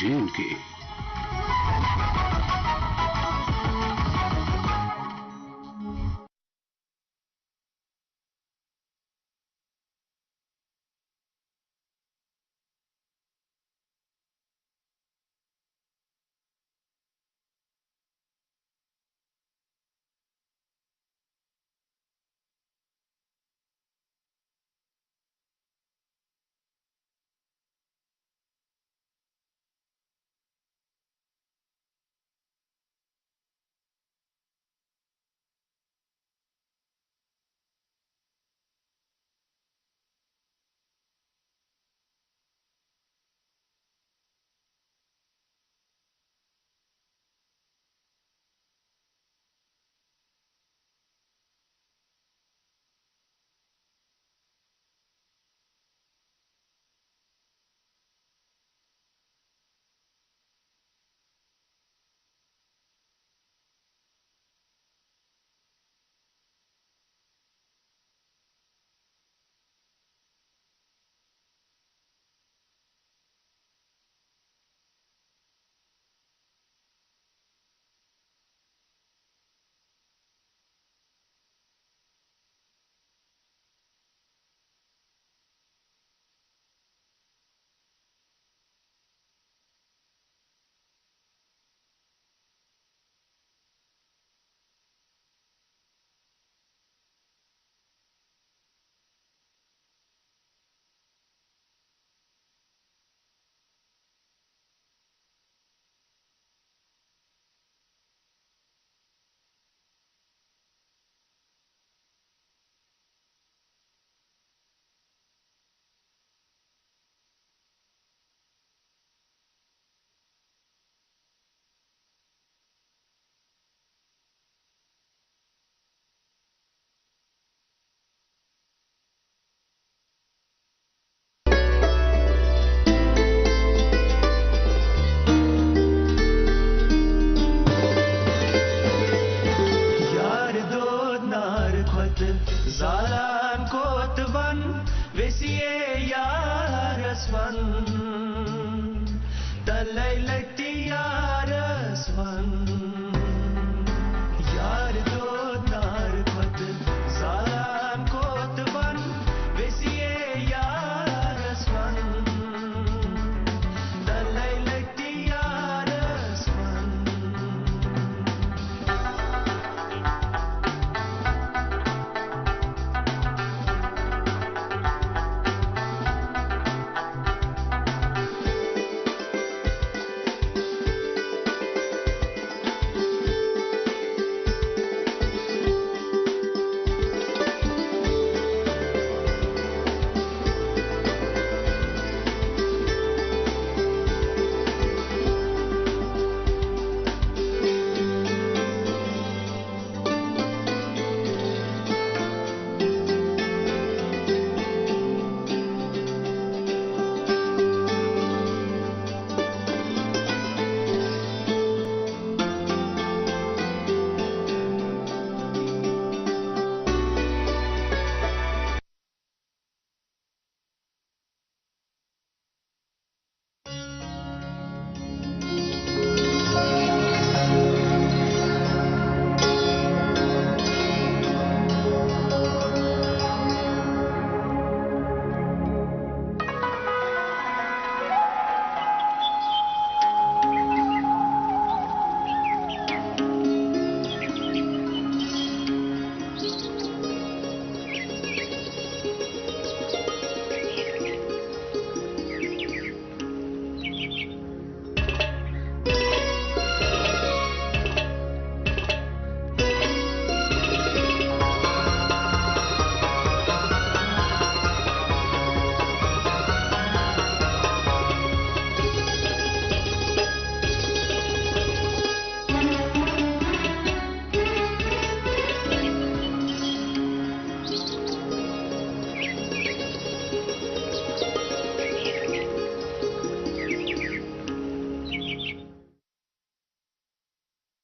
JNK।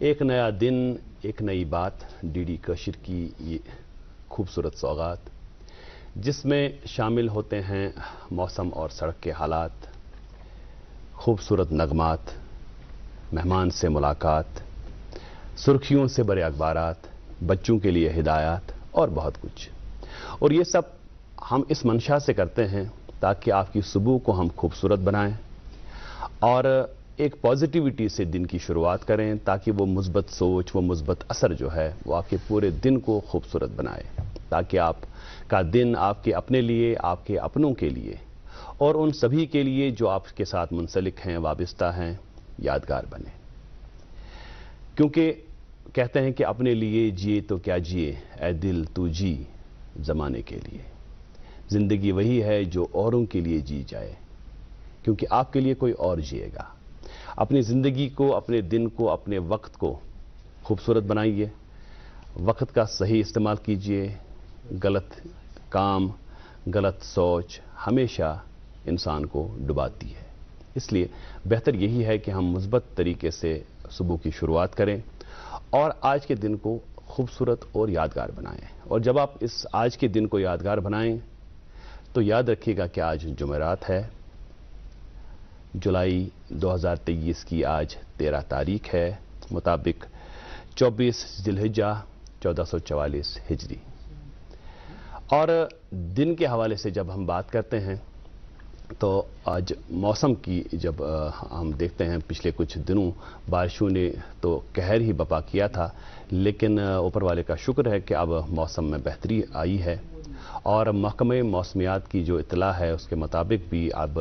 ایک نیا دن، ایک نئی بات، ڈی ڈی کشر کی یہ خوبصورت سوغات جس میں شامل ہوتے ہیں موسم اور سڑک کے حالات، خوبصورت نغمات، مہمان سے ملاقات، سرخیوں سے بڑے اخبارات، بچوں کے لیے ہدایات اور بہت کچھ۔ اور یہ سب ہم اس منشا سے کرتے ہیں تاکہ آپ کی صبح کو ہم خوبصورت بنائیں اور ایک پازیٹیوٹی سے دن کی شروعات کریں تاکہ وہ مثبت سوچ، وہ مثبت اثر جو ہے وہ آپ کے پورے دن کو خوبصورت بنائے، تاکہ آپ کا دن آپ کے اپنے لیے، آپ کے اپنوں کے لیے اور ان سبھی کے لیے جو آپ کے ساتھ منسلک ہیں، وابستہ ہیں، یادگار بنے۔ کیونکہ کہتے ہیں کہ اپنے لیے جیے تو کیا جیے، اے دل تو جی زمانے کے لیے۔ زندگی وہی ہے جو اوروں کے لیے جی جائے، کیونکہ آپ کے لیے کوئی اور جیے گا۔ اپنی زندگی کو، اپنے دن کو، اپنے وقت کو خوبصورت بنائیے، وقت کا صحیح استعمال کیجیے۔ غلط کام، غلط سوچ ہمیشہ انسان کو ڈباتی ہے۔ اس لیے بہتر یہی ہے کہ ہم مثبت طریقے سے صبح کی شروعات کریں اور آج کے دن کو خوبصورت اور یادگار بنائیں۔ اور جب آپ اس آج کے دن کو یادگار بنائیں تو یاد رکھیے گا کہ آج جمعرات ہے، جولائی 2023 کی آج 13 تاریخ ہے، مطابق 24 ذی الحجہ 1444 ہجری۔ اور دن کے حوالے سے جب ہم بات کرتے ہیں تو آج موسم کی جب ہم دیکھتے ہیں، پچھلے کچھ دنوں بارشوں نے تو قہر ہی بپا کیا تھا، لیکن اوپر والے کا شکر ہے کہ اب موسم میں بہتری آئی ہے اور محکمہ موسمیات کی جو اطلاع ہے اس کے مطابق بھی اب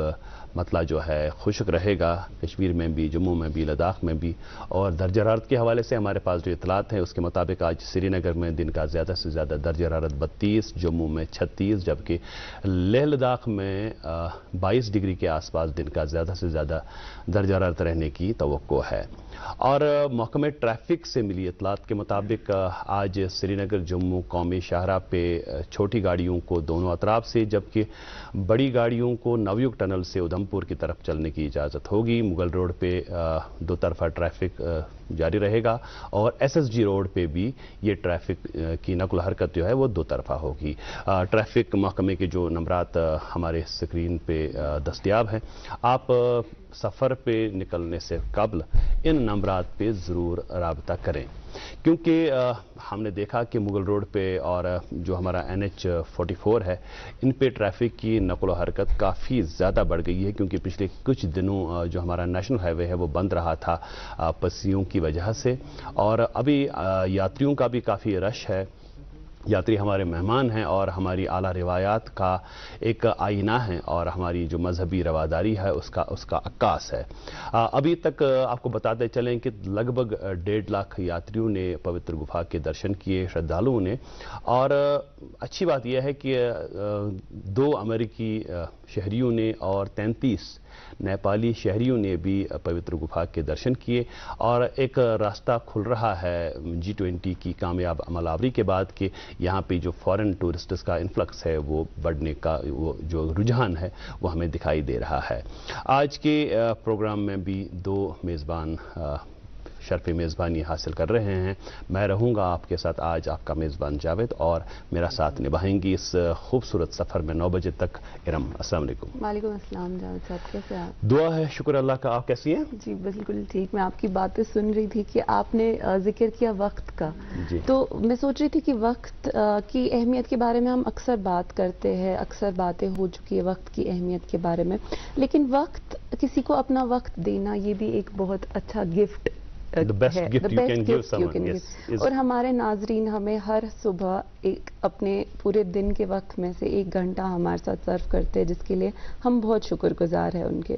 مطلع جو ہے خشک رہے گا، کشمیر میں بھی، جموں میں بھی، لداخ میں بھی۔ اور درجہ حرارت کے حوالے سے ہمارے پاس جو اطلاعات ہیں اس کے مطابق آج سری نگر میں دن کا زیادہ سے زیادہ درجہ حرارت 32، جموں میں 36، جبکہ لیہ لداخ میں 22 ڈگری کے آس پاس دن کا زیادہ سے زیادہ درجہ حرارت رہنے کی توقع ہے۔ اور محکمہ ٹریفک سے ملی اطلاعات کے مطابق آج سری نگر جموں قومی شاہراہ پہ چھوٹی گاڑیوں کو دونوں اطراف سے، جبکہ بڑی گاڑیوں کو نویوگ ٹنل سے ادھمپور کی طرف چلنے کی اجازت ہوگی۔ مغل روڈ پہ دو طرفہ ٹریفک جاری رہے گا اور ایس ایس جی روڈ پہ بھی یہ ٹریفک کی نقل و حرکت جو ہے وہ دو طرفہ ہوگی۔ ٹریفک محکمے کے جو نمبرات ہمارے اسکرین پہ دستیاب ہیں، آپ سفر پہ نکلنے سے قبل ان نمبرات پہ ضرور رابطہ کریں، کیونکہ ہم نے دیکھا کہ مغل روڈ پہ اور جو ہمارا NH-44 ہے ان پہ ٹریفک کی نقل و حرکت کافی زیادہ بڑھ گئی ہے، کیونکہ پچھلے کچھ دنوں جو ہمارا نیشنل ہائی وے ہے وہ بند رہا تھا پسیوں کی وجہ سے، اور ابھی یاتریوں کا بھی کافی رش ہے۔ یاتری ہمارے مہمان ہیں اور ہماری اعلیٰ روایات کا ایک آئینہ ہے اور ہماری جو مذہبی رواداری ہے اس کا عکاس ہے۔ ابھی تک آپ کو بتاتے چلیں کہ لگ بھگ 1.5 لاکھ یاتریوں نے پوتر گفا کے درشن کیے، شردھالوؤں نے، اور اچھی بات یہ ہے کہ 2 امریکی شہریوں نے اور 33 نیپالی شہریوں نے بھی پوتر گفا کے درشن کیے، اور ایک راستہ کھل رہا ہے G20 کی کامیاب عمل آوری کے بعد کہ یہاں پہ جو فارن ٹورسٹس کا انفلکس ہے وہ بڑھنے کا وہ جو رجحان ہے وہ ہمیں دکھائی دے رہا ہے۔ آج کے پروگرام میں بھی 2 میزبان شرف میزبانی حاصل کر رہے ہیں۔ میں رہوں گا آپ کے ساتھ آج آپ کا میزبان جاوید، اور میرا ساتھ نبھائیں گی اس خوبصورت سفر میں 9 بجے تک ارم۔ السلام علیکم۔ وعلیکم السلام جاوید صاحب، کیسے آپ؟ دعا ہے، شکر اللہ کا، آپ کیسی ہیں؟ جی بالکل ٹھیک۔ میں آپ کی باتیں سن رہی تھی کہ آپ نے ذکر کیا وقت کا، جی۔ تو میں سوچ رہی تھی کہ وقت کی اہمیت کے بارے میں ہم اکثر بات کرتے ہیں، اکثر باتیں ہو چکی ہے وقت کی اہمیت کے بارے میں، لیکن وقت، کسی کو اپنا وقت دینا، یہ بھی ایک بہت اچھا گفٹ ہے، The best gift you can give someone, yes, is- اور ہمارے ناظرین ہمیں ہر صبح ایک اپنے پورے دن کے وقت میں سے 1 گھنٹہ ہمارے ساتھ صرف کرتے ہیں، جس کے لیے ہم بہت شکر گزار ہیں ان کے۔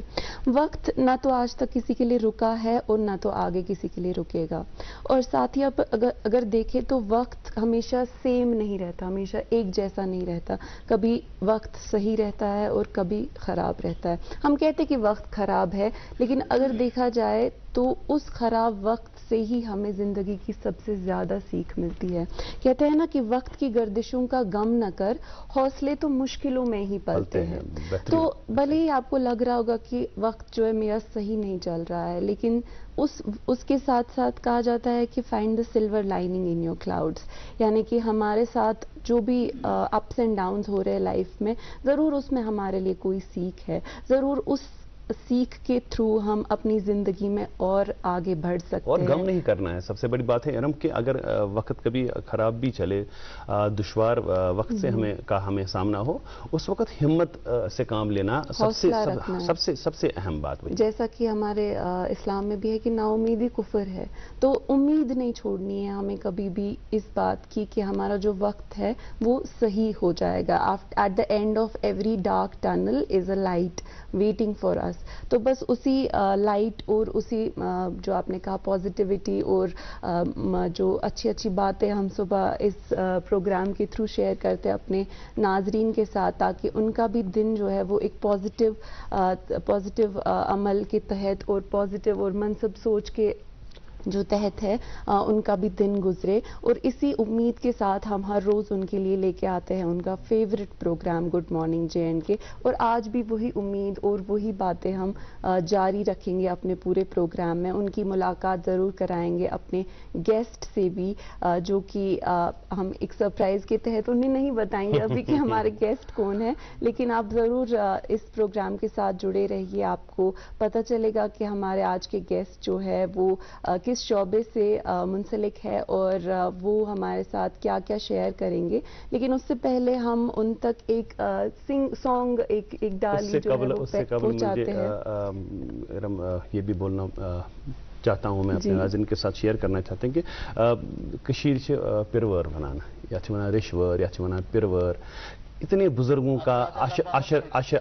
وقت نہ تو آج تک کسی کے لیے رکا ہے اور نہ تو آگے کسی کے لیے رکے گا، اور ساتھ ہی اب اگر دیکھیں تو وقت ہمیشہ سیم نہیں رہتا، ہمیشہ ایک جیسا نہیں رہتا، کبھی وقت صحیح رہتا ہے اور کبھی خراب رہتا ہے۔ ہم کہتے ہیں کہ وقت خراب ہے، لیکن اگر دیکھا جائے تو اس خراب وقت سے ہی ہمیں زندگی کی سب سے زیادہ سیکھ ملتی ہے. کہتے ہیں نا کہ وقت کی گردشوں کا غم نہ کر، حوصلے تو مشکلوں میں ہی پلتے ہیں. تو بھلے ہی آپ کو لگ رہا ہوگا کہ وقت جو ہے میرا صحیح نہیں چل رہا ہے، لیکن اس کے ساتھ ساتھ کہا جاتا ہے کہ find the silver lining in your clouds, یعنی کہ ہمارے ساتھ جو بھی اپس اینڈ ڈاؤنز ہو رہے ہیں لائف میں، ضرور اس میں ہمارے لیے کوئی سیکھ ہے، ضرور اس سیکھ کے تھرو ہم اپنی زندگی میں اور آگے بڑھ سکتے ہیں. اور غم نہیں کرنا ہے. سب سے بڑی بات ہے ارم کہ اگر وقت کبھی خراب بھی چلے، دشوار وقت سے ہمیں سامنا ہو، اس وقت ہمت سے کام لینا سب سے اہم بات ہے. جیسا کہ ہمارے اسلام میں بھی ہے کہ نا امیدی کفر ہے، تو امید نہیں چھوڑنی ہے ہمیں کبھی بھی اس بات کی کہ ہمارا جو وقت ہے وہ صحیح ہو جائے گا. At the end of every dark tunnel is a light waiting for us. تو بس اسی لائٹ اور اسی جو آپ نے کہا پازیٹیوٹی اور جو اچھی اچھی باتیں ہم صبح اس پروگرام کے تھرو شیئر کرتے ہیں اپنے ناظرین کے ساتھ، تاکہ ان کا بھی دن جو ہے وہ ایک پازیٹیو عمل کے تحت اور پازیٹیو اور منصب سوچ کے جو تحت ہے ان کا بھی دن گزرے. اور اسی امید کے ساتھ ہم ہر روز ان کے لیے لے کے آتے ہیں ان کا favourite programme good morning J and K. اور آج بھی وہی امید اور وہی باتیں ہم جاری رکھیں گے اپنے پورے پروگرام میں. ان کی ملاقات ضرور کرائیں گے اپنے گیسٹ سے بھی، جو کہ ہم ایک سرپرائز کے تحت انہیں نہیں بتائیں گے ابھی کہ ہمارے گیسٹ کون ہیں، لیکن آپ ضرور اس پروگرام کے ساتھ جڑے رہیے. آپ کو پتہ چلے گا کہ ہمارے آج کے گیسٹ جو ہے وہ کس شعبے سے منسلک ہے اور وہ ہمارے ساتھ کیا کیا شیئر کریں گے. لیکن اس سے پہلے ہم ان تک ایک سانگ ایک ڈالی جو ہے وہ پہنچاتے ہیں. یہ بھی بولنا چاہتا ہوں میں اپنے ناظرین کے ساتھ شیئر کرنا چاہتے ہیں کہ کشیر سے پرور بنانا یا رشور یا پرور، اتنے بزرگوں کا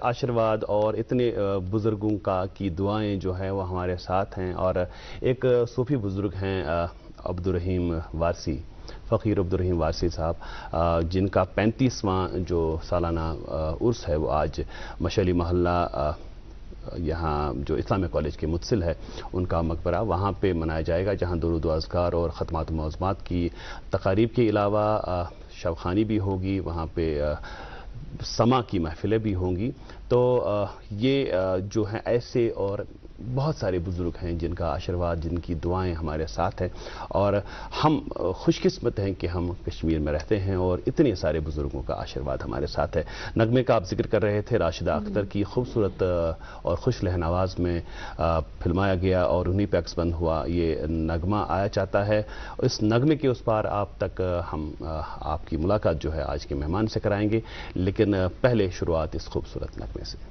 آشرواد اور اتنے بزرگوں کی دعائیں جو ہیں وہ ہمارے ساتھ ہیں. اور ایک صوفی بزرگ ہیں عبدالرحیم وارسی، فقیر عبدالرحیم وارسی صاحب، جن کا 35واں جو سالانہ عرس ہے وہ آج مشعلی محلہ یہاں جو اسلامیہ کالج کے متصل ہے ان کا مقبرہ، وہاں پہ منایا جائے گا، جہاں درود و اذکار اور ختمات و معظمات کی تقاریب کے علاوہ شبخانی بھی ہوگی، وہاں پہ سما کی محفلیں بھی ہوں گی. تو یہ جو ہیں ایسے اور بہت سارے بزرگ ہیں جن کا آشرواد، جن کی دعائیں ہمارے ساتھ ہیں، اور ہم خوش قسمت ہیں کہ ہم کشمیر میں رہتے ہیں اور اتنے سارے بزرگوں کا آشرواد ہمارے ساتھ ہے. نغمے کا آپ ذکر کر رہے تھے، راشدہ اختر کی خوبصورت اور خوش لہن آواز میں فلمایا گیا اور انہی پہ عکس بند ہوا یہ نغمہ آیا چاہتا ہے. اس نغمے کے اس پار آپ تک ہم آپ کی ملاقات جو ہے آج کے مہمان سے کرائیں گے، لیکن پہلے شروعات اس خوبصورت نغمے سے.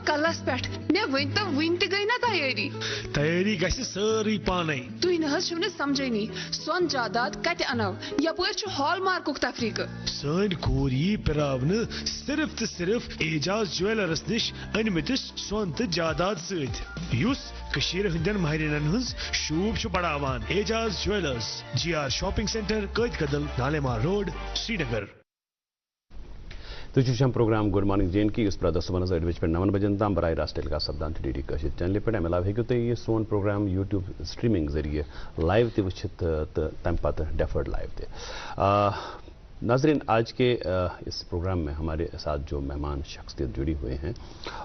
کلس پہ مے ون تو ون تہ گئی نا تیاری گژھِ سٲرٕے پانے تُہۍ نہ حظ چھِو نہٕ سمجھٲنی سون جاداد کتہِ انو یپٲرۍ چھُ ہال مارکُک تفریقہٕ سٲنۍ کوٗر یی پراونہٕ صرف تہٕ صرف اعجاز جویلرس نِش أنمٕتِس سۄن تہٕ جاداد سۭتۍ یُس کٔشیٖرِ ہٕنٛدٮ۪ن ماہرینن ہٕنٛز شوٗب چھُ بڑاوان Aijaz jewellers GR shopping centre Qadi Kadal Nalamar road Srinagar تو programme good morning J and K اس پرٛٮ۪تھ صبح 8 بجے پہ 9 بجن تام براہ راست ٹیلی کاسٹ سپدان DD کٲشِر چینلہِ پٮ۪ٹھ امہِ علاوٕ ہیٚکِو تُہۍ یہِ سون پروگرام یوٗٹیوب سٹریمنگ ذریعہ لائیو تہِ وٕچھِتھ تہٕ تمہِ پتہٕ ڈیفرڈ لائیو تہِ ناظرین آج کے اس پروگرام میں ہمارے ساتھ جو مہمان شخصیت جڑی ہوئے ہیں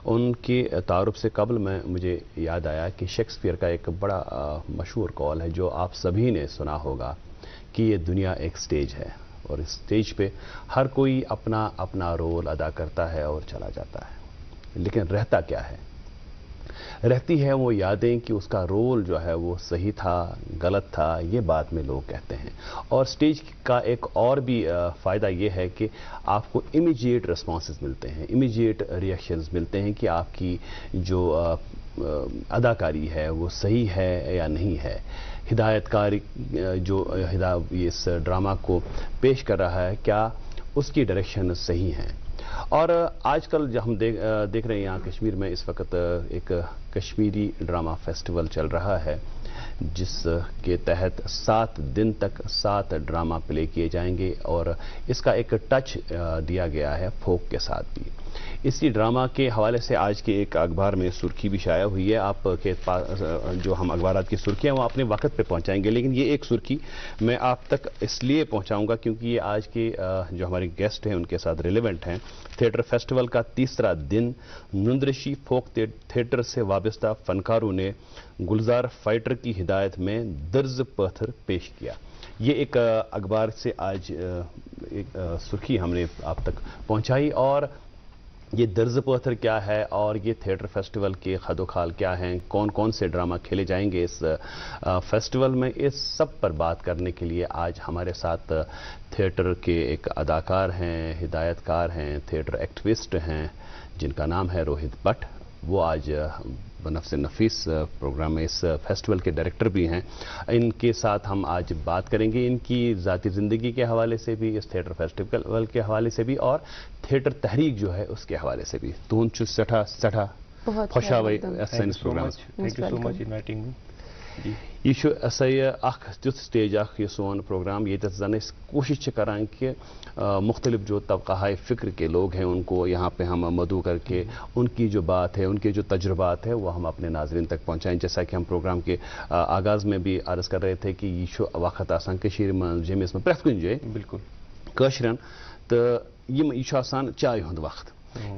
ان کے تعارف سے قبل مجھے یاد آیا کہ شیکسپیئر کا ایک بڑا مشہور قول ہے جو آپ سبھی نے سنا ہوگا کہ یہ دنیا ایک سٹیج ہے اور اس سٹیج پہ ہر کوئی اپنا اپنا رول ادا کرتا ہے اور چلا جاتا ہے، لیکن رہتا کیا ہے؟ رہتی ہے وہ یادیں کہ اس کا رول جو ہے وہ صحیح تھا غلط تھا، یہ بات میں لوگ کہتے ہیں۔ اور سٹیج کا ایک اور بھی فائدہ یہ ہے کہ آپ کو امیجیٹ رسپانسز ملتے ہیں، امیجیٹ ریئیکشنز ملتے ہیں کہ آپ کی جو اداکاری ہے وہ صحیح ہے یا نہیں ہے، ہدایت کاری جو اس ڈرامہ کو پیش کر رہا ہے کیا اس کی ڈائریکشن صحیح ہیں۔ اور آج کل جو ہم دیکھ رہے ہیں یہاں کشمیر میں اس وقت ایک کشمیری ڈرامہ فیسٹیول چل رہا ہے جس کے تحت 7 دن تک 7 ڈرامہ پلے کیے جائیں گے اور اس کا ایک ٹچ دیا گیا ہے فوک کے ساتھ بھی۔ اسی ڈرامہ کے حوالے سے آج کے ایک اخبار میں سرخی بھی شائع ہوئی ہے، آپ کے پاس جو ہم اخبارات کی سرخیاں وہ اپنے وقت پہ پہنچائیں گے، لیکن یہ ایک سرخی میں آپ تک اس لیے پہنچاؤں گا کیونکہ یہ آج کے جو ہمارے گیسٹ ہیں ان کے ساتھ ریلیونٹ ہیں۔ تھیٹر فیسٹیول کا 3را دن نندرشی فوک تھیٹر سے وابستہ فنکاروں نے گلزار فائٹر کی ہدایت میں درز پتھر پیش کیا۔ یہ ایک اخبار سے آج ایک سرخی ہم نے آپ تک پہنچائی، اور یہ درز پتھر کیا ہے اور یہ تھیٹر فیسٹیول کے خد و خال کیا ہیں، کون کون سے ڈرامہ کھیلے جائیں گے اس فیسٹیول میں، اس سب پر بات کرنے کے لیے آج ہمارے ساتھ تھیٹر کے ایک اداکار ہیں، ہدایت کار ہیں، تھیٹر ایکٹیوسٹ ہیں جن کا نام ہے روہت بٹ۔ وہ آج بنفس نفیس پروگرام میں اس فیسٹیول کے ڈائریکٹر بھی ہیں۔ ان کے ساتھ ہم آج بات کریں گے ان کی ذاتی زندگی کے حوالے سے بھی، اس تھیٹر فیسٹیول کے حوالے سے بھی، اور تھیٹر تحریک جو ہے اس کے حوالے سے بھی۔ تون چھو سٹھا خوش آوے سٲنِس programmes. Thank you so much inviting me. یہ سا اخ تیُتھ سٹیج اخ یہ سون پروگرام ییٚتٮ۪تھ زن أسۍ کوشش چھِ کران کہ مختلف جو طبقہ فکر کے لوگ ہیں ان کو یہاں پہ ہم مدعو کر کے ان کی جو بات ہے، ان کے جو تجربات ہے وہ ہم اپنے ناظرین تک پہنچائیں، جیسا کہ ہم پروگرام کے آغاز میں بھی عرض کر رہے تھے کہ یہ وقت آسان کشیر من جیمس میں پرٛٮ۪تھ کُنہِ جایہِ بالکل کٲشرٮ۪ن تہٕ یہ آسان چائے ہُنٛد وقت۔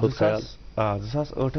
2008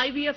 IVF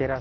13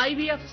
IVF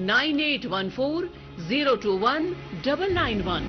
9814-021-991।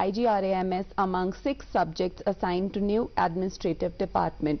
IGRAMS among 6 subjects assigned to new administrative department।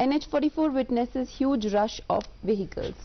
NH44 witnesses huge rush of vehicles।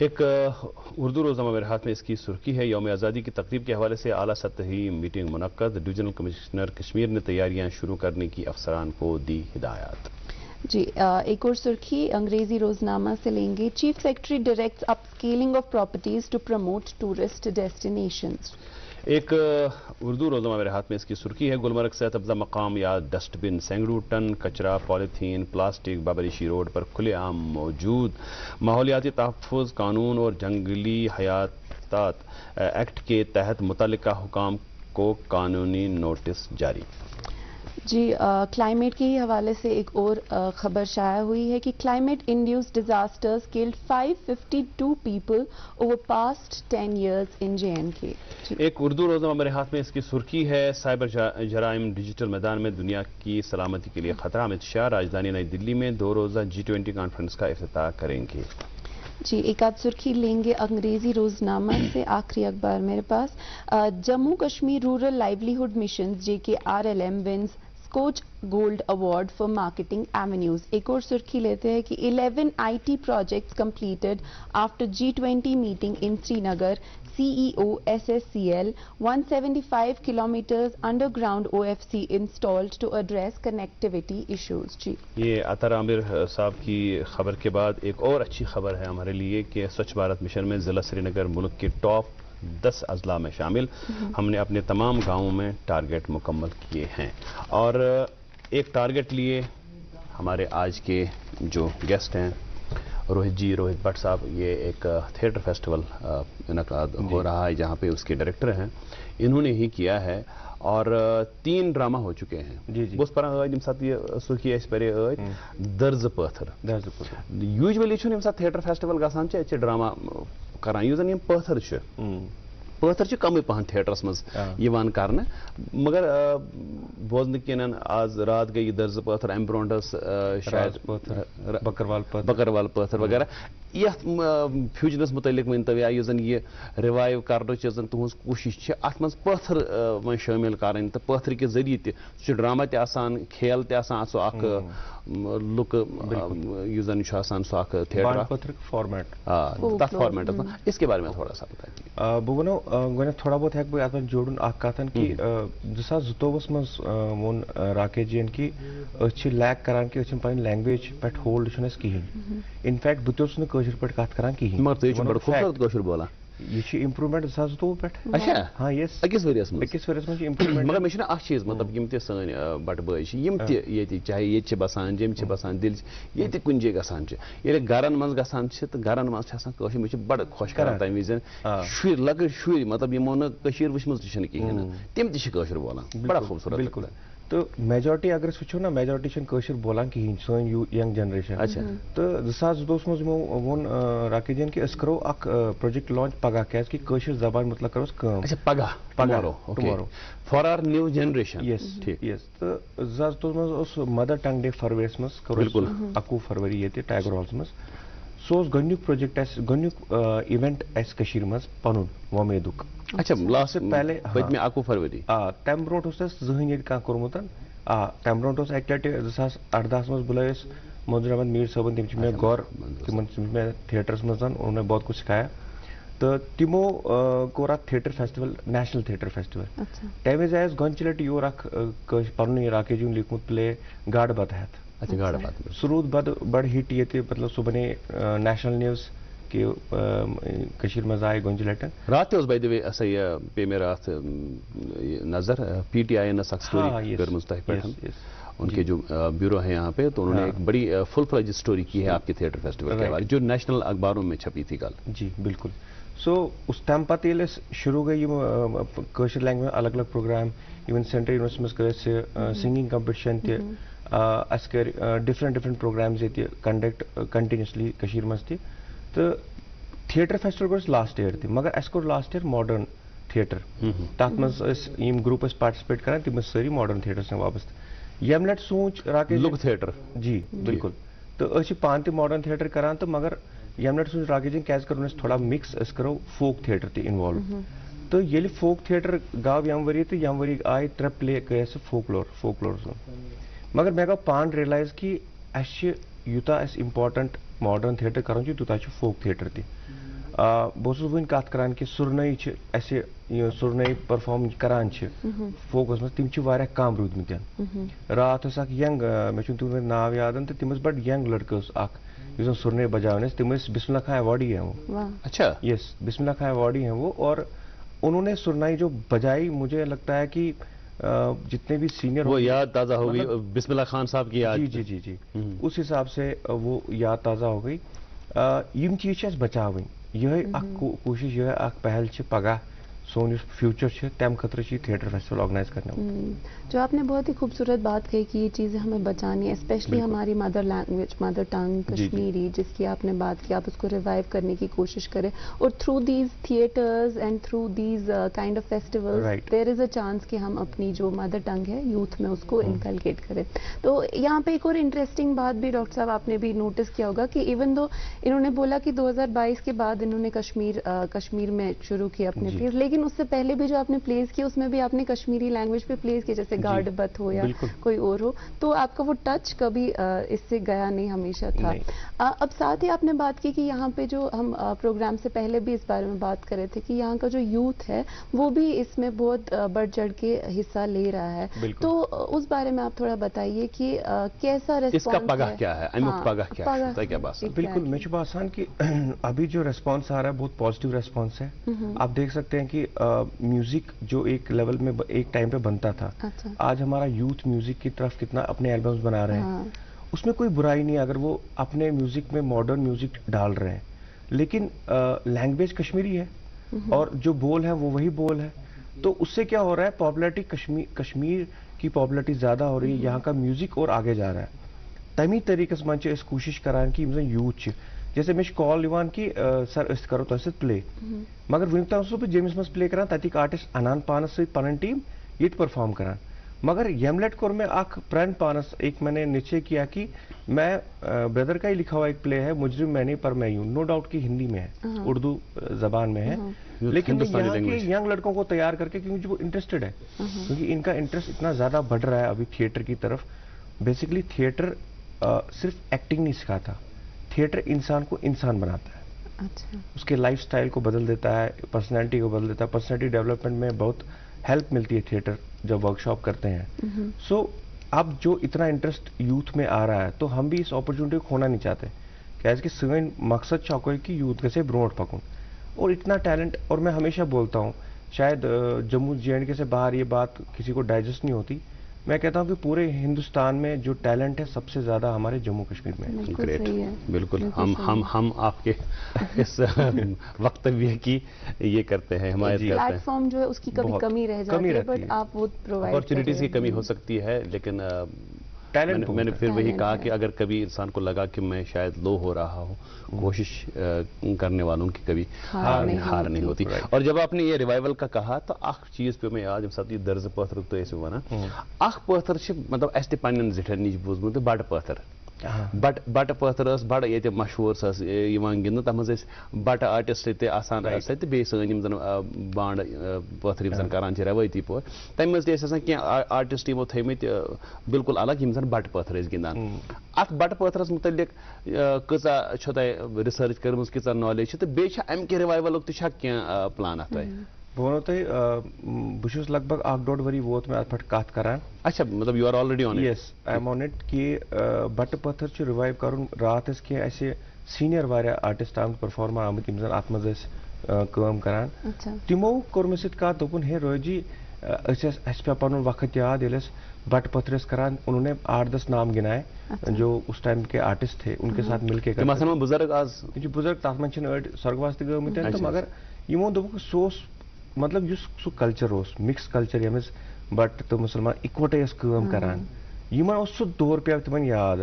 ایک اردو روزنامہ میرے ہاتھ میں اس کی سرخی ہے، یوم آزادی کی تقریب کے حوالے سے اعلیٰ سطحی میٹنگ منعقد، ڈویژنل کمشنر کشمیر نے تیاریاں شروع کرنے کی افسران کو دی ہدایات۔ جی ایک اور سرخی انگریزی روزنامہ سے لیں گے، chief secretary directs upscaling of properties to promote tourist destinations. ایک اردو روزنامہ میرے ہاتھ میں اس کی سرخی ہے، گلمرگ صحت افزا مقام یا ڈسٹ بن، سینکڑوں ٹن کچرا، پالیتھین، پلاسٹک بابریشی روڈ پر کھلے عام موجود، ماحولیاتی تحفظ قانون اور جنگلی حیاتات ایکٹ کے تحت متعلقہ حکام کو قانونی نوٹس جاری۔ جی کلائمیٹ کے ہی حوالے سے ایک اور خبر شائع ہوئی ہے کہ climate induced disasters killed 552 people over past 10 years in JNK۔ ایک اردو روزنامہ میرے ہاتھ میں اس کی سرخی ہے، سائبر جرائم ڈیجیٹل میدان میں دنیا کی سلامتی کے لیے خطرہ، امت شاہ راجدھانی نئی دلی میں 2 روزہ G20 کانفرنس کا افتتاح کریں گے۔ جی ایک آدھ سرخی لیں گے انگریزی روزنامہ سے، آخری اخبار میرے پاس، Jammu Kashmir rural livelihood missions JKRLM wins Skoch gold award for marketing avenues. ایک اور سرخی لیتے ہیں کہ 11 IT projects completed after G20 meeting in Srinagar, CEO SSCL 175 kilometers underground OFC installed to address connectivity issues۔ جی یہ عطر عامر صاحب کی خبر کے بعد ایک اور اچھی خبر ہے ہمارے لیے کہ سوچھ بھارت مشن میں ضلع سری نگر ملک کے ٹاپ 10 اضلاع میں شامل، ہم نے اپنے تمام گاؤں میں ٹارگٹ مکمل کیے ہیں، اور ایک ٹارگٹ لیے ہمارے آج کے جو گیسٹ ہیں روہت بٹ صاحب، یہ ایک تھیٹر فیسٹیول انعقاد ہو رہا ہے جہاں پہ اس کے ڈائریکٹر ہیں، انہوں نے ہی کیا ہے اور 3 ڈرامہ ہو چکے ہیں۔ بس پر یم سات یہ سرخی اس پر درز پتھر، یوجولی چھُنہٕ ییٚمہِ ساتہٕ تھیٹر فیسٹیول گژھان چھِ ڈرامہ کران، یُس زن یم پتھر چھِ، پتھر چھِ کمٕے پہن تھیٹرس منٛز یِوان کرنہٕ، مگر بوزنہٕ کِنن آز رات گٔے یہِ درزٕ پتھر، امہِ برونٛٹھ ٲس شاید بکروال پتھر وغیرہ، یتھ فیوجنس متعلق ؤنتو یا یُس زن یہِ رِوایو کرنٕچ یۄس زن تُہنٛز کوٗشش چھِ اتھ منٛز پتھر وۄنۍ شٲمِل کرٕنۍ تہٕ پتھر کہِ ذٔریعہٕ تہِ سُہ چھُ ڈرامہ تہِ آسان، کھیل تہِ آسان، سُہ اکھ لُکہٕ یُس زن چھُ آسان سُہ اکھ تھیٹر فارمیٹ، تتھ فارمیٹس منٛز، اس کے بارے میں تھوڑا سا بتائیے۔ بہٕ ونو گۄڈنیٚتھ تھوڑا بہت ہیٚکہٕ بہٕ اتھ منٛز جوڑُن اکھ کتھ کہ 2022 منٛز ووٚن راکیش جین کہ أسۍ چھِ لیک کران کہ أسۍ چھِنہٕ پنٕنۍ لینگویج پٮ۪ٹھ ہولڈ چھُنہٕ اَسہِ کِہیٖنۍ، انفیکٹ بہٕ تہِ اوسُس نہٕ کٲشِر پٲٹھۍ کتھ کران کِہیٖنۍ، مگر تُہۍ چھِو بڑٕ خوٗبصوٗرت کٲشُر بولان۔ یہ امپرومنٹ 2022 پٮ۪ٹھ۔ اچھا ہاں یس أکِس ؤرِیَس منٛز چھِ امپرومنٹ۔ مگر مےٚ چھُنہ اکھ چیٖز مطلب یِم تہِ سٲنۍ بٹہٕ بٲے چھِ یِم تہِ ییٚتہِ چاہے ییٚتہِ چھِ بسان، جیٚمہِ چھِ بسان، دِلہِ چھِ، ییٚتہِ کُنہِ جایہِ گژھان چھِ، ییٚلہِ گرن منٛز گژھان چھِ تہٕ گرن منٛز چھِ آسان کٲشِر، مےٚ چھِ بڑٕ خۄش کران تمہِ وِزِ شُرۍ، لۄکٕٹۍ شُرۍ، مطلب یِمو نہٕ کٔشیٖر وٕچھمٕژ تہِ چھنہٕ کِہیٖنۍ نہٕ، تِم تہِ چھِ کٲشُر بولان، بڑا خوٗبصوٗرت۔ بالکل، تو میجارٹی اگر أسۍ وٕچھو نا، میجارٹی چھنہٕ کٲشُر بولان کِہیٖنۍ، سٲنۍ ینگ جنریشن۔ اچھا تہٕ 2022 منٛز یِمو ووٚن راکیش جین کہ أسۍ کرو اکھ پروجیکٹ لانچ پگہہ، کیازِ کہ کٲشِر زبانہِ متعلق کرو أسۍ کٲم۔ اچھا پگہہ فار آر نیو جنریشن۔ یس یس، تہٕ 2022 منٛز اوس مدر ٹنگ ڈے فروریَس منٛز، کوٚر 21 فروری ییٚتہِ ٹائیگر ہالس منٛز، سُہ اوس گۄڈنیُک پروجیکٹ اَسہِ، گۄڈنیُک ایونٹ اَسہِ کٔشیٖرِ منٛز پنُن وۄمیدُک۔ اچھا لاسٹ پہلے پٔتمہِ 21 فروری۔ تمہِ برونٛٹھ اوس اَسہِ زٕہٕنۍ ییٚتہِ کانٛہہ کوٚرمُت، تمہِ برونٛٹھ اوس اکہِ لٹہِ 2018 منٛز بُلٲے أسۍ منظور احمد میٖر صٲبن، تِم چھِ مےٚ غور، تِمن چھِ مےٚ تھیٹرس منٛز، انہوں نے بہت کچھ سکھایا، تہٕ تِمو کوٚر اکھ theatre festival, national theatre festival. تمہِ وِزِ آیہِ اَسہِ گۄڈنچہِ لٹہِ یور اکھ پنُن راکیش جیُن لیٖکھمُت پلے گاڈٕ بتہٕ ہٮ۪تھ، سُہ روٗد بڑٕ ہِٹ ییٚتہِ، مطلب سُہ بنے نیشنل نِوٕز کہ کٔشیٖرِ منٛز آیہِ گۄڈنچہِ لٹہِ۔ رات تہِ اوس باے دِ وے ہسا یہِ پے مےٚ راتھ نظر، PTI ٲس اکھ سٹوری کٔرمٕژ تۄہہِ پٮ۪ٹھ، ان کے جو بیورو ہیں یہاں پہ، تو انہوں نے ایک بڑی فل فلیج اسٹوری کی ہے آپ کے تھیٹر فیسٹیول کے حوالے، جو نیشنل اخباروں میں چھپی تھی کل۔ جی بالکل، سو اس تمہِ پتہٕ ییٚلہِ أسۍ شروٗع گٔے یِم کٲشِر لینگویج الگ الگ پروگرام، ایون سینٹرل یونیورسٹی منٛز کٔر اَسہِ سِنگِنگ کمپٹیشن تہِ، اَسہِ کٔرۍ ڈفرنٹ پروگرامز ییٚتہِ کنڈکٹ کنٹِنیوسلی کٔشیٖرِ منٛز تہِ، تہٕ تھیٹر فیسٹیول کوٚر اَسہِ لاسٹ یِیر تہِ، مگر اَسہِ کوٚر لاسٹ یِیر ماڈٲرن تھیٹر، تتھ منٛز ٲسۍ یِم گروپ ٲسۍ پارٹِسپیٹ کران، تِم ٲسۍ سٲری ماڈٲرن تھیٹر سۭتۍ وابستہٕ۔ ییٚمہِ لٹہِ سوٗنٛچ راکیش لُک تھیٹر، جی بالکل، تہٕ أسۍ چھِ پانہٕ تہِ ماڈٲرن تھیٹر کران، تہٕ مگر ییٚمہِ لٹہِ سوٗنٛچ راکیش جین کیازِ کرو أسۍ تھوڑا مِکس، أسۍ کرو فوک تھیٹر تہِ اِنوالو، تہٕ ییٚلہِ فوک تھیٹر گاو ییٚمہِ ؤری، تہٕ ییٚمہِ ؤری آیہِ 3 پلے گٔے اَسہِ فوکلورس منٛز، مگر مےٚ گوٚو پانہٕ ریلایز کہِ اَسہِ چھِ یوٗتاہ اَسہِ اِمپاٹنٹ ماڈٲرن تھیٹر کرُن چھُ، تیوٗتاہ چھُ فوک تھیٹر تہِ، بہت ون کت کران کہ سرنئی اسہ سرنئی پرفارم کران فوکس مز تم کم روٗدمٕتۍ رات اکھ ینگ مے تِہُنٛد ناو یاد تو تم بڑ ینگ لڑکہٕ یُس زن سرنے بجاوان تم بسم اللہ خان ایوارڈ ہی ہیں وہ. اچھا یس بسم اللہ خان ایوارڈ ہی ہیں وہ, اور انہوں نے سرنائی جو بجائی مجھے لگتا ہے کہ جتنے بھی سینئر وہ یاد تازہ ہو گئی بسم اللہ خان صاحب کی یاد. جی جی جی اس حساب سے وہ یاد تازہ ہو گئی. یم چیز بچاوٕنۍ یہ کوشش یہ پہل پگہ سون فیوچر تم خطر تھیٹر فیسٹیول آرگنائز کرنے. جو آپ نے بہت ہی خوبصورت بات کہی کہ یہ چیزیں ہمیں بچانی ہے, اسپیشلی ہماری mother language mother tongue Kashmiri جس کی آپ نے بات کی, آپ اس کو ریوائیو کرنے کی کوشش کریں, اور through these theatres and through these kind of festivals there is a chance کہ ہم اپنی جو مدر ٹنگ ہے یوتھ میں اس کو انکلکیٹ کریں. تو یہاں پہ ایک اور انٹرسٹنگ بات بھی ڈاکٹر صاحب آپ نے بھی نوٹس کیا ہوگا کہ ایون دو انہوں نے بولا کہ 2022 کے بعد انہوں نے کشمیر میں شروع کیا اپنے پلیز, لیکن اس سے پہلے بھی جو آپ نے پلیز کی اس میں بھی آپ نے کشمیری لینگویج پہ پلیز کی, جیسے گارڈ بت ہو یا کوئی اور ہو, تو آپ کا وہ ٹچ کبھی اس سے گیا نہیں, ہمیشہ تھا. اب ساتھ ہی آپ نے بات کی کہ یہاں پہ جو ہم پروگرام سے پہلے بھی اس بارے میں بات کر رہے تھے کہ یہاں کا جو یوتھ ہے وہ بھی اس میں بہت بڑھ چڑھ کے حصہ لے رہا ہے, تو اس بارے میں آپ تھوڑا بتائیے کہ کیسا ریسپانس ہے. بالکل مجھے باسان کہ ابھی جو ریسپانس آ رہا ہے بہت پازیٹیو ریسپانس ہے. آپ دیکھ سکتے ہیں کہ میوزک جو ایک لیول میں ایک ٹائم پہ بنتا تھا, آج ہمارا یوتھ میوزک کی طرف کتنا اپنے البمز بنا رہے ہیں. اس میں کوئی برائی نہیں اگر وہ اپنے میوزک میں ماڈرن میوزک ڈال رہے ہیں, لیکن لینگویج کشمیری ہے اور جو بول ہے وہ وہی بول ہے. تو اس سے کیا ہو رہا ہے, پاپولرٹی کشمیر کی پاپولرٹی زیادہ ہو رہی ہے, یہاں کا میوزک اور آگے جا رہا ہے. تمی طریقے سے کوشش کران کہ یوتھ جیسے مجھے کال کہ سر اس کرو تہ پلے, مگر ونیک تام بہت جیمس مز پلے کران, تتک آرٹسٹ انان پانس ست پن ٹیم یہ پرفارم کران. مگر یم لٹ کور میں اخ پران پانس ایک میں نے نشچے کیا کہ میں بردر کا ہی لکھا ہوا ایک پلے ہے مجرم میں نہیں پر میں یوں, نو ڈاؤٹ کہ ہندی میں ہے, اردو زبان میں ہے, لیکن یہاں کے ینگ لڑکوں کو تیار کر کے, کیونکہ وہ انٹرسٹڈ ہے, کیونکہ ان کا انٹرسٹ اتنا زیادہ بڑھ رہا ہے ابھی تھیٹر کی طرف. بیسکلی تھیٹر صرف ایکٹنگ نہیں سکھاتا, تھیٹر انسان کو انسان بناتا ہے. اس کے لائف سٹائل کو بدل دیتا ہے, پرسنالٹی کو بدل دیتا ہے. پرسنالٹی ڈیولپمنٹ میں بہت ہیلپ ملتی ہے تھیٹر جب ورک شاپ کرتے ہیں. سو اب جو اتنا انٹرسٹ یوتھ میں آ رہا ہے تو ہم بھی اس اپرچونٹی کو کھونا نہیں چاہتے, کیازکہ سن مقصد چاہے کہ یوتھ گژھِ برونٹ پکن, اور اتنا ٹیلنٹ. اور میں ہمیشہ بولتا ہوں, شاید جموں جے اینڈ کے سے باہر یہ بات کسی کو ڈائجسٹ نہیں ہوتی, میں کہتا ہوں کہ پورے ہندوستان میں جو ٹیلنٹ ہے سب سے زیادہ ہمارے جموں کشمیر میں ہے. گریٹ, بالکل ہم آپ کے اس وقتویہ کی یہ کرتے ہیں, حمایت کرتے ہیں. پلیٹ فارم جو ہے اس کی کبھی کمی رہ جاتی ہے, بٹ آپ وہ پرووائڈ اپارچونیٹیز کی کمی ہو سکتی ہے, لیکن میں نے پھر وہی کہا کہ اگر کبھی انسان کو لگا کہ میں شاید لو ہو رہا ہوں, کوشش کرنے والوں کی کبھی ہار نہیں ہوتی. اور جب آپ نے یہ ریوائول کا کہا تو اخ چیز پہ میں آج سب یہ درز پتھر تو ایسے ونان, اخ پتھر مطلب اس پنن زٹھن نش بوزمت بڑ پتھر, بٹ پتھر بڑ یہ مشہور گندن, تک مز بٹ آرٹسٹ تہ آسان بیٚیہِ سٲنۍ یِم زن بانڈ پتھر یِم زن کران روایتی پٲٹھۍ, تمہِ منٛز تہِ ٲسۍ آسان کینٛہہ آرٹسٹ یِمو تھٲیمٕتۍ بالکل الگ یِم زن بٹ پتھر ٲسۍ گِنٛدان. اتھ بٹ پتھرس متعلق کۭژاہ چھو تۄہہِ رِسٲرٕچ کٔرمٕژ, کۭژاہ نالیج چھِ, تہٕ بیٚیہِ چھا امہِ کہِ رِوایولُک تہِ چھا کینٛہہ پلان اتھ تۄہہِ؟ بہٕ ونو تۄہہِ بہٕ چھُس لگ بگ 1.5 ؤری ووت مےٚ اتھ پٮ۪ٹھ کتھ کران. اچھا, مطلب you are already on it. Yes I am on it کہ بٹہٕ پتھر چھُ رِوایو کرُن. راتھ ٲسۍ کینٛہہ اَسہِ سیٖنیر واریاہ آرٹسٹ آمٕتۍ پٔرفارمر آمٕتۍ یِم زن اتھ منٛز ٲسۍ کٲم کران. تِمو کوٚر مےٚ سۭتۍ کتھ, دوٚپُن ہے رٲجی اَسہِ پیٚو پنُن وقت یاد ییٚلہِ أسۍ بٹہٕ پتھر ٲسۍ کران. انہوں نے 8-10 نام گنائے جو اس ٹائم کے آرٹسٹ تھے, ان کے ساتھ مل کے بزرگ آز بزرگ تتھ منٛز چھِنہٕ أڑۍ سرگواس تہِ گٔمٕتۍ تہٕ مگر یِمو دوٚپُکھ سُہ اوس مطلب یُس سُہ کلچر اوس مکس کلچر ییٚمہِ منٛز بٹ تہٕ مُسلمان اِکوٹے ٲسۍ کٲم کران, یِمن اوس سُہ دور پیٚو تِمن یاد.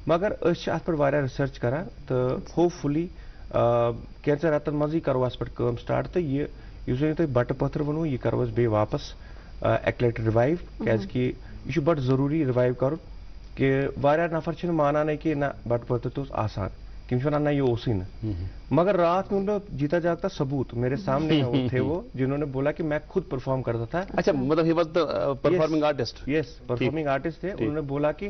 مگر أسۍ چھِ اتھ پٮ۪ٹھ واریاہ رِسٲرٕچ کران تہٕ ہوپ فُلی کینٛژن رٮ۪تن منٛزٕے کرو اتھ پٮ۪ٹھ کٲم سٹارٹ. تہٕ یہِ یُس زن تۄہہِ بٹہٕ پتھر ووٚنوُ یہِ کرو أسۍ بیٚیہِ واپس اکہِ لٹہِ رِوایو, کیازکہِ یہِ چھُ بڑٕ ضروٗری رِوایو کرُن. کہ واریاہ نفر چھِنہٕ مانانے کہ نہ بٹہٕ پتھر تہِ اوس آسان, تِم چھِ ونان نہ یہ اوسٕے نہٕ. مگر رات میں جیتا جاگتا ثبوت میرے سامنے تھے وہ جنہوں نے بولا کہ میں خود پرفارم کرتا تھا. اچھا, مطلب he was the performing artist. Yes, performing artist تھے. انہوں نے بولا کہ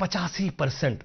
85%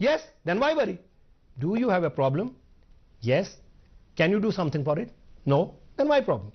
yes, then why worry? Do you have a problem? Yes. Can you do something for it? No. Then why problem?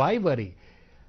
why worry?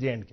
J&K।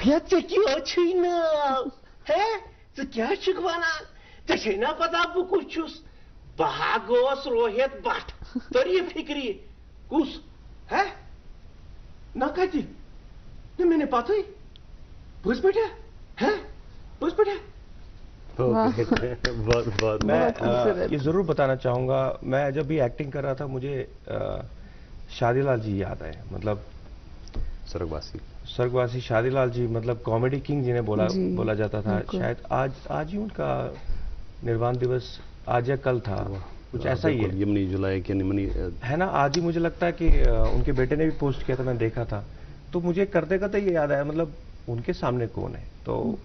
ژےٚ کیٛاہ چھُے ناو ہے ژٕ کیٛاہ چھُکھ وَنان ژےٚ چھے نا پتہ بہٕ کُس چھُس بہٕ ہا گوس روہِت بٹ توٚر یہِ فِکرِ کُس ہے نہ کتہِ نہ مےٚ نے پتہٕے پٔزۍ پٲٹھۍ ہے پٔزۍ پٲٹھۍ میں یہ ضرور بتانا چاہوں گا میں جب بھی ایکٹنگ کر رہا تھا مجھے شادی لال جی یاد آئے مطلب سرگواسی شادی لال جی مطلب کامیڈی کنگ جنہیں بولا جاتا تھا شاید آج ہی ان کا نروان دیوس آج یا کل تھا کچھ ایسا ہی ہے یمنی جولائی کے نمنی ہے نا آج ہی مجھے لگتا ہے کہ ان کے بیٹے نے بھی پوسٹ کیا تھا میں دیکھا تھا تو مجھے کرتے کرتے یہ یاد آیا مطلب ان کے سامنے کون ہے تو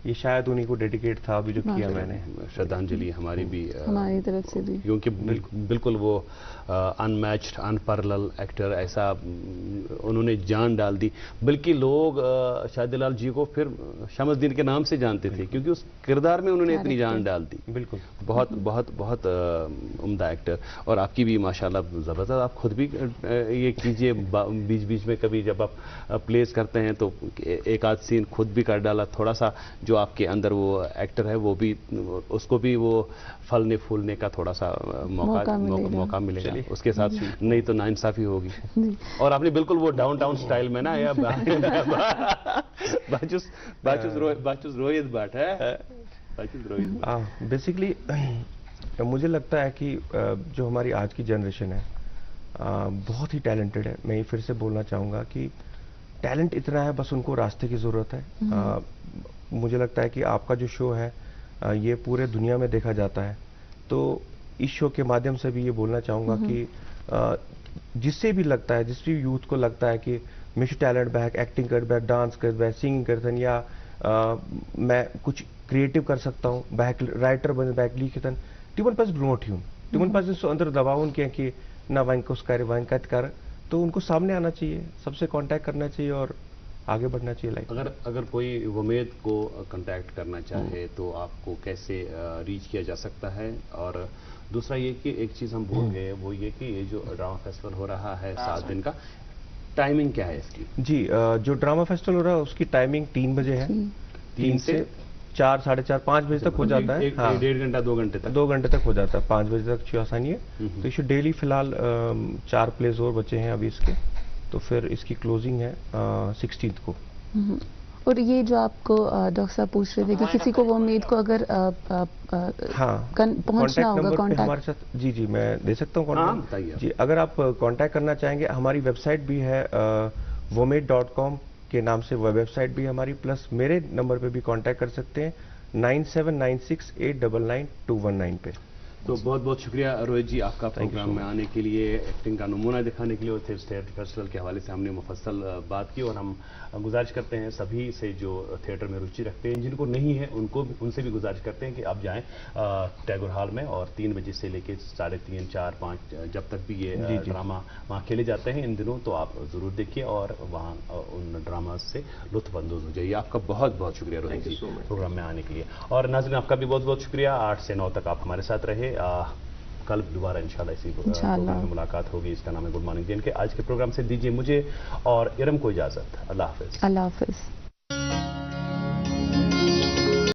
یہ شاید انہیں کو ڈیڈیکیٹ تھا ابھی جو کیا میں نے شردھانجلی ہماری بھی ہماری طرف سے بھی کیونکہ بالکل وہ ان میچڈ ان پیرلل ایکٹر ایسا انہوں نے جان ڈال دی بلکہ لوگ شادی لال جی کو پھر شمس الدین کے نام سے جانتے تھے کیونکہ اس کردار میں انہوں نے اتنی جان ڈال دی بالکل بہت بہت بہت عمدہ ایکٹر اور آپ کی بھی ماشاءاللہ زبردست آپ خود بھی یہ کیجئے بیچ بیچ میں کبھی جب آپ پلیز کرتے ہیں تو ایک آدھ سین خود بھی کر ڈالا تھوڑا سا جو آپ کے اندر وہ ایکٹر ہے وہ بھی اس کو بھی وہ پھلنے پھولنے کا تھوڑا سا موقع ملے گا اس کے ساتھ نہیں تو ناانصافی ہوگی اور آپ نے بالکل وہ ڈاؤن ٹاؤن سٹائل میں نا باچوس روہت بٹ ہے بیسکلی مجھے لگتا ہے کہ جو ہماری آج کی جنریشن ہے بہت ہی ٹیلنٹڈ ہے میں یہ پھر سے بولنا چاہوں گا کہ ٹیلنٹ اتنا ہے بس ان کو راستے کی ضرورت ہے مجھے لگتا ہے کہ آپ کا جو شو ہے یہ پورے دنیا میں دیکھا جاتا ہے تو اس شو کے مادھیم سے بھی یہ بولنا چاہوں گا کہ جس سے بھی لگتا ہے جس بھی یوتھ کو لگتا ہے کہ میں ٹیلنٹ بیک ایکٹنگ کر بیک ڈانس کر بیک سنگنگ کرتن یا میں کچھ کریٹو کر سکتا ہوں بیک رائٹر بن بیک لکھتن تمن پز برونٹ یون تمن پز سو اندر دباؤن کی کہ نہ ون کس کر ون کت کر تو ان کو سامنے آنا چاہیے سب سے کانٹیکٹ کرنا چاہیے اور آگے بڑھنا چاہیے لائف اگر کوئی ومید کو کانٹیکٹ کرنا چاہے تو آپ کو کیسے ریچ کیا جا سکتا ہے اور دوسرا یہ کہ ایک چیز ہم بھول گئے وہ یہ کہ یہ جو ڈرامہ فیسٹیول ہو رہا ہے 7 دن کا ٹائمنگ کیا ہے اس کی جی جو ڈرامہ فیسٹیول ہو رہا ہے اس کی ٹائمنگ 3 بجے ہے 3 سے 4 ساڑھے 4 5 بجے تک ہو جاتا ہے 1.5 گھنٹہ 2 گھنٹے تک 2 گھنٹے تک ہو جاتا ہے 5 بجے تک چھ آسانی ہے تو یہ ڈیلی فی الحال 4 پلیز اور بچے ہیں ابھی اس کے تو پھر اس کی کلوزنگ ہے 16 کو اور یہ جو آپ کو ڈاکٹر صاحب پوچھ رہے تھے کہ کسی کو وہ امید کو اگر پہنچنا ہوگا کانٹیکٹ ہمارے ساتھ جی میں دے سکتا ہوں کانٹیکٹ جی اگر آپ کانٹیکٹ کرنا چاہیں گے ہماری ویب سائٹ بھی ہے womate.com کے نام سے ویب سائٹ بھی ہماری پلس میرے نمبر پہ بھی کانٹیکٹ کر سکتے ہیں 9796899219 پہ تو بہت بہت شکریہ روہت جی آپ کا پروگرام میں آنے کے لیے ایکٹنگ کا نمونہ دکھانے کے لیے اور تھیٹر فیسٹیول کے حوالے سے ہم نے مفصل بات کی اور ہم گزارش کرتے ہیں سبھی سے جو تھیٹر میں روچی رکھتے ہیں جن کو نہیں ہے ان سے بھی گزارش کرتے ہیں کہ آپ جائیں ٹیگور ہال میں اور 3 بجے سے لے کے 3:30 4 5 جب تک بھی یہ ڈرامہ وہاں کھیلے جاتے ہیں ان دنوں تو آپ ضرور دیکھیے اور وہاں ان ڈرامہ سے لطف اندوز ہو جائیے آپ کا بہت بہت شکریہ روہت جی پروگرام میں آنے کے لیے اور ناظرین آپ کا بھی بہت بہت شکریہ 8 سے 9 تک آپ ہمارے ساتھ رہے کل دوبارہ انشاءاللہ اسی پروگرام میں ملاقات ہوگی اس کا نام ہے گڈ مارننگ جن کے آج کے پروگرام سے دیجیے مجھے اور ارم کو اجازت اللہ حافظ